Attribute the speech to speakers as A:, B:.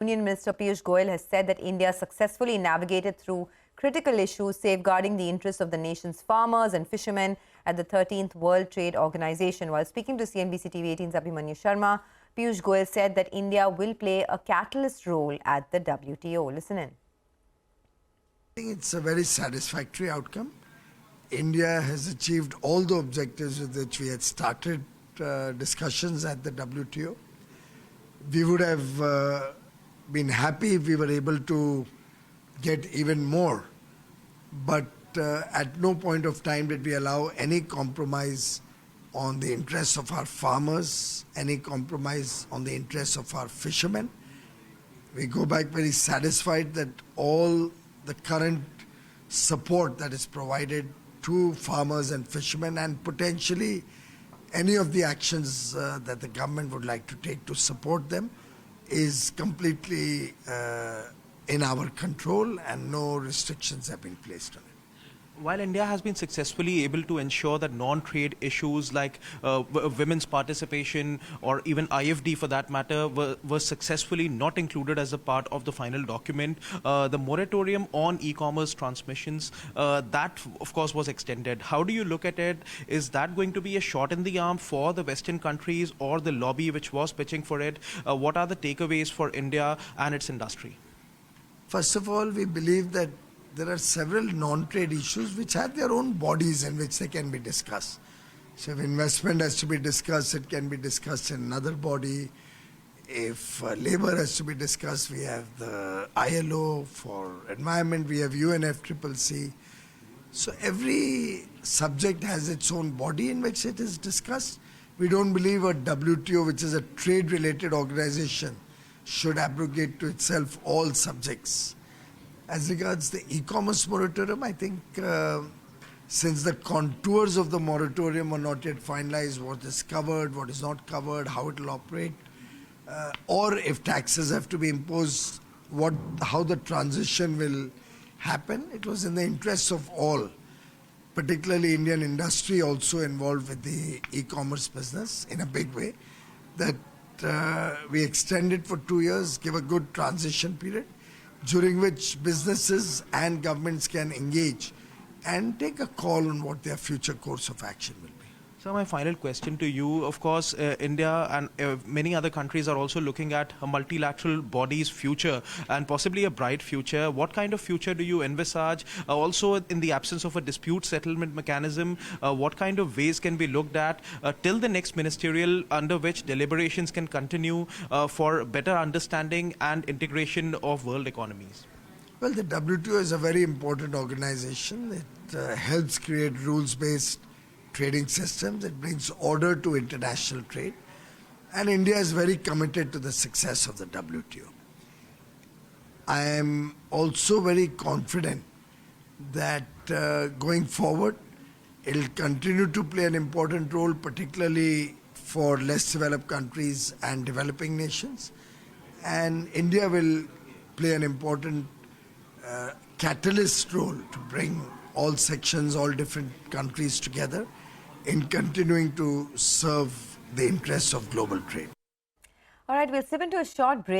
A: Union Minister Piyush Goyal has said that India successfully navigated through critical issues safeguarding the interests of the nation's farmers and fishermen at the 13th World Trade Organization. While speaking to CNBC-TV18's Abhhimanyu Sharma, Piyush Goyal said that India will play a catalyst role at the WTO. Listen in.
B: I think it's a very satisfactory outcome. India has achieved all the objectives with which we had started discussions at the WTO. We would have been happy if we were able to get even more, but at no point of time did we allow any compromise on the interests of our farmers, any compromise on the interests of our fishermen. We go back very satisfied that all the current support that is provided to farmers and fishermen, and potentially any of the actions that the government would like to take to support them, is completely in our control, and no restrictions have been placed on it.
C: While India has been successfully able to ensure that non-trade issues like women's participation or even IFD for that matter were successfully not included as a part of the final document, the moratorium on e-commerce transmissions, that of course was extended. How do you look at it? Is that going to be a shot in the arm for the Western countries or the lobby which was pitching for it? What are the takeaways for India and its industry?
B: First of all, we believe that there are several non-trade issues which have their own bodies in which they can be discussed. So if investment has to be discussed, it can be discussed in another body. If labor has to be discussed, we have the ILO. For environment, we have UNFCCC. So every subject has its own body in which it is discussed. We don't believe a WTO, which is a trade-related organization, should abrogate to itself all subjects. As regards the e-commerce moratorium, I think since the contours of the moratorium are not yet finalized, what is covered, what is not covered, how it will operate, or if taxes have to be imposed, how the transition will happen, it was in the interests of all, particularly Indian industry also involved with the e-commerce business in a big way, that we extend it for 2 years, give a good transition period, during which businesses and governments can engage and take a call on what their future course of action will be.
C: So my final question to you, of course, India and many other countries are also looking at a multilateral body's future and possibly a bright future. What kind of future do you envisage? Also, in the absence of a dispute settlement mechanism, what kind of ways can be looked at till the next ministerial, under which deliberations can continue for better understanding and integration of world economies?
B: Well, the WTO is a very important organization. It helps create rules-based trading systems. It brings order to international trade. And India is very committed to the success of the WTO. I am also very confident that going forward, it will continue to play an important role, particularly for less developed countries and developing nations. And India will play an important catalyst role to bring all sections, all different countries together in continuing to serve the interests of global trade.
A: All right, we'll slip into a short break.